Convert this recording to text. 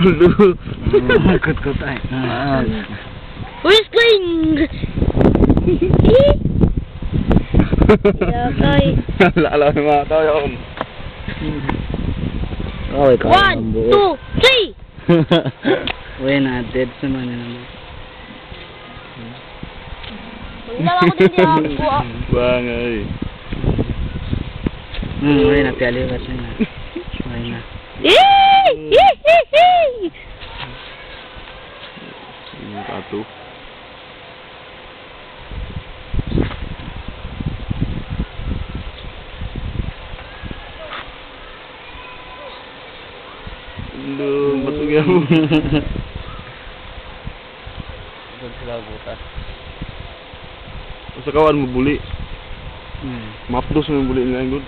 Kulo. Kut-kut ay. Whistling! Okay. Lala ng mga tao yun. Oh, ikaw. 1, 2, 3! Uy na, dead sa man naman. Maglaw ako din niya. Bangay. Uy na, tialiwat na. Uy na. Yung tato. Hello, batugyan mo. Doon sila butas. Sa kawan mo buli. Mapdos mo yung buli nila yung good.